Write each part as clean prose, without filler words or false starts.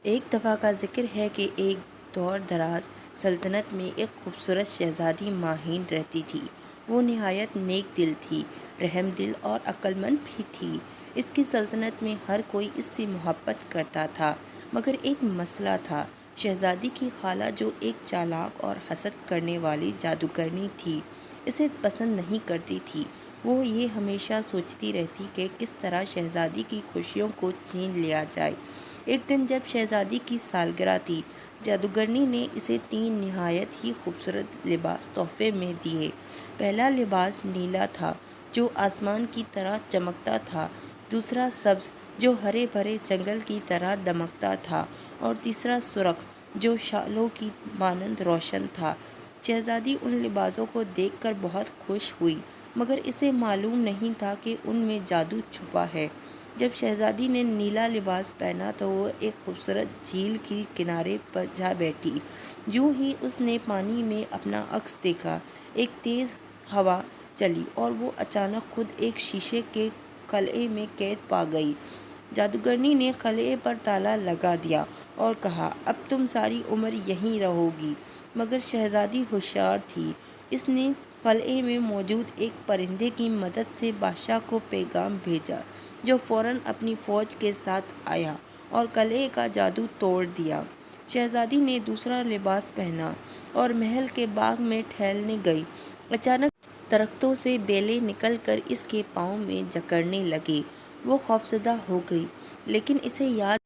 ایک دفعہ کا ذکر ہے کہ ایک دور دراز سلطنت میں ایک خوبصورت شہزادی ماہین رہتی تھی۔ وہ نہایت نیک دل تھی، رحم دل اور عقل مند بھی تھی۔ اس کی سلطنت میں ہر کوئی اس سے محبت کرتا تھا، مگر ایک مسئلہ تھا۔ شہزادی کی خالہ، جو ایک چالاک اور حسد کرنے والی جادوگرنی تھی، اسے پسند نہیں کرتی تھی۔ وہ یہ ہمیشہ سوچتی رہتی کہ کس طرح شہزادی کی خوشیوں کو چھین لیا جائے۔ ایک دن جب شہزادی کی سالگرہ تھی، جادوگرنی نے اسے 3 نہایت ہی خوبصورت لباس تحفے میں دیے۔ پہلا لباس نیلا تھا، جو آسمان کی طرح چمکتا تھا، دوسرا سبز، جو ہرے بھرے جنگل کی طرح دمکتا تھا، اور تیسرا سرخ، جو شعلوں کی مانند روشن تھا۔ شہزادی ان لباسوں کو دیکھ کر بہت خوش ہوئی، مگر اسے معلوم نہیں تھا کہ ان میں جادو چھپا ہے۔ جب شہزادی نے نیلا لباس پہنا تو وہ ایک خوبصورت جھیل کے کنارے پر جا بیٹھی۔ یوں ہی اس نے پانی میں اپنا عکس دیکھا۔ ایک تیز ہوا چلی اور وہ اچانک خود ایک شیشے کے قلعے میں قید پا گئی۔ جادوگرنی نے قلعے پر تالا لگا دیا اور کہا، اب تم ساری عمر یہیں رہو گی۔ مگر شہزادی ہوشیار تھی۔ اس نے قلعے میں موجود ایک پرندے کی مدد سے بادشاہ کو پیغام بھیجا، جو فوراً اپنی فوج کے ساتھ آیا اور قلعے کا جادو توڑ دیا۔ شہزادی نے دوسرا لباس پہنا اور محل کے باغ میں ٹہلنے گئی۔ اچانک درختوں سے بیلیں نکل کر اس کے پاؤں میں جکڑنے لگے۔ وہ خوفزدہ ہو گئی، لیکن اسے یاد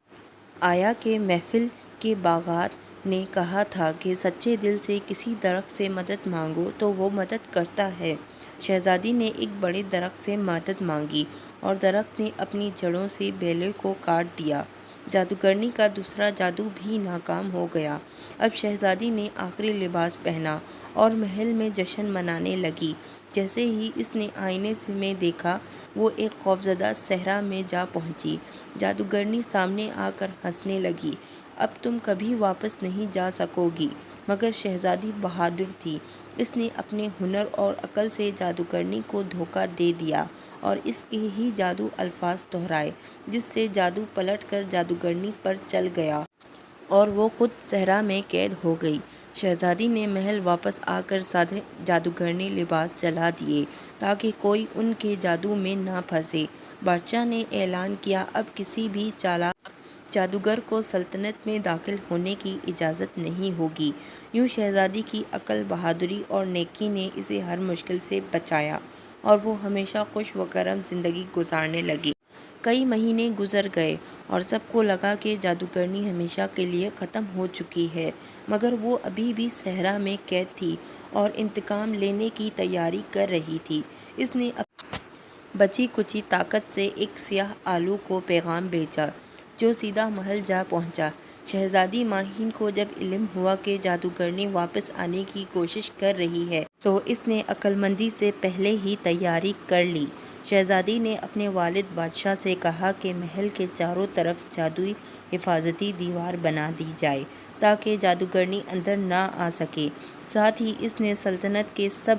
آیا کہ محفل کے باغات نے کہا تھا کہ سچے دل سے کسی درخت سے مدد مانگو تو وہ مدد کرتا ہے۔ شہزادی نے ایک بڑے درخت سے مدد مانگی اور درخت نے اپنی جڑوں سے بیلوں کو کاٹ دیا۔ جادوگرنی کا دوسرا جادو بھی ناکام ہو گیا۔ اب شہزادی نے آخری لباس پہنا اور محل میں جشن منانے لگی۔ جیسے ہی اس نے آئینے میں دیکھا، وہ ایک خوفزدہ صحرا میں جا پہنچی۔ جادوگرنی سامنے آ کر ہنسنے لگی، اب تم کبھی واپس نہیں جا سکو گی۔ مگر شہزادی بہادر تھی۔ اس نے اپنے ہنر اور عقل سے جادوگرنی کو دھوکہ دے دیا اور اس کے ہی جادو الفاظ دہرائے، جس سے جادو پلٹ کر جادوگرنی پر چل گیا اور وہ خود صحرا میں قید ہو گئی۔ شہزادی نے محل واپس آ کر سادے جادوگرنی لباس جلا دیے تاکہ کوئی ان کے جادو میں نہ پھنسے۔ بادشاہ نے اعلان کیا، اب کسی بھی چالاک جادوگر کو سلطنت میں داخل ہونے کی اجازت نہیں ہوگی۔ یوں شہزادی کی عقل، بہادری اور نیکی نے اسے ہر مشکل سے بچایا اور وہ ہمیشہ خوش و کرم زندگی گزارنے لگی۔ کئی مہینے گزر گئے اور سب کو لگا کہ جادوگرنی ہمیشہ کے لیے ختم ہو چکی ہے، مگر وہ ابھی بھی صحرا میں قید تھی اور انتقام لینے کی تیاری کر رہی تھی۔ اس نے بچی کچی طاقت سے ایک سیاہ آلو کو پیغام بھیجا، جو سیدھا محل جا پہنچا۔ شہزادی ماہین کو جب علم ہوا کہ جادوگرنی واپس آنے کی کوشش کر رہی ہے تو اس نے عقل مندی سے پہلے ہی تیاری کر لی۔ شہزادی نے اپنے والد بادشاہ سے کہا کہ محل کے چاروں طرف جادوئی حفاظتی دیوار بنا دی جائے تاکہ جادوگرنی اندر نہ آ سکے۔ ساتھ ہی اس نے سلطنت کے سب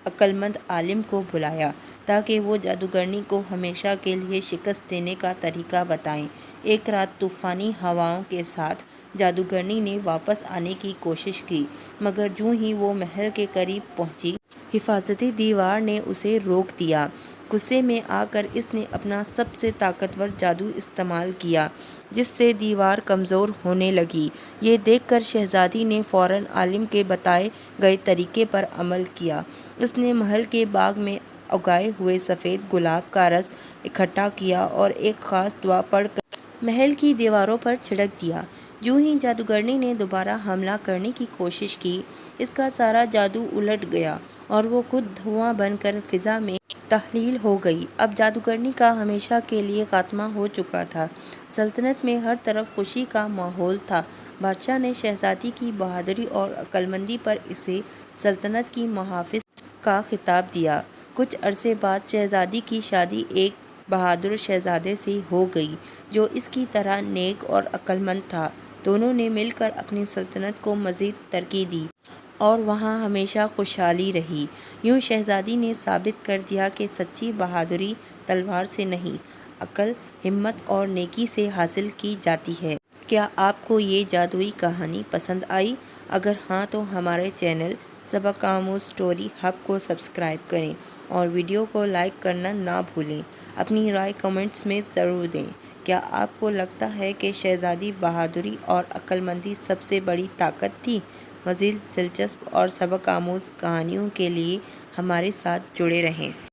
عقل مند عالم کو بلایا تاکہ وہ جادوگرنی کو ہمیشہ کے لیے شکست دینے کا طریقہ بتائیں۔ ایک رات طوفانی ہواؤں کے ساتھ جادوگرنی نے واپس آنے کی کوشش کی، مگر جوں ہی وہ محل کے قریب پہنچی، حفاظتی دیوار نے اسے روک دیا۔ غصے میں آ کر اس نے اپنا سب سے طاقتور جادو استعمال کیا، جس سے دیوار کمزور ہونے لگی۔ یہ دیکھ کر شہزادی نے فوراً عالم کے بتائے گئے طریقے پر عمل کیا۔ اس نے محل کے باغ میں اگائے ہوئے سفید گلاب کا رس اکٹھا کیا اور ایک خاص دعا پڑھ کر محل کی دیواروں پر چھڑک دیا۔ یوں ہی جادوگرنی نے دوبارہ حملہ کرنے کی کوشش کی۔ اس کا سارا جادو الٹ گیا اور وہ خود دھواں بن کر فضا میں تحلیل ہو گئی۔ اب جادوگرنی کا ہمیشہ کے لیے خاتمہ ہو چکا تھا۔ سلطنت میں ہر طرف خوشی کا ماحول تھا۔ بادشاہ نے شہزادی کی بہادری اور عقل مندی پر اسے سلطنت کی محافظ کا خطاب دیا۔ کچھ عرصے بعد شہزادی کی شادی ایک بہادر شہزادے سے ہو گئی، جو اس کی طرح نیک اور عقل مند تھا۔ دونوں نے مل کر اپنی سلطنت کو مزید ترقی دی اور وہاں ہمیشہ خوشحالی رہی۔ یوں شہزادی نے ثابت کر دیا کہ سچی بہادری تلوار سے نہیں، عقل، ہمت اور نیکی سے حاصل کی جاتی ہے۔ کیا آپ کو یہ جادوئی کہانی پسند آئی؟ اگر ہاں تو ہمارے چینل سبق آموز اسٹوری ہب کو سبسکرائب کریں اور ویڈیو کو لائک کرنا نہ بھولیں۔ اپنی رائے کمنٹس میں ضرور دیں۔ کیا آپ کو لگتا ہے کہ شہزادی بہادری اور عقل مندی سب سے بڑی طاقت تھی؟ مزید دلچسپ اور سبق آموز کہانیوں کے لیے ہمارے ساتھ جڑے رہیں۔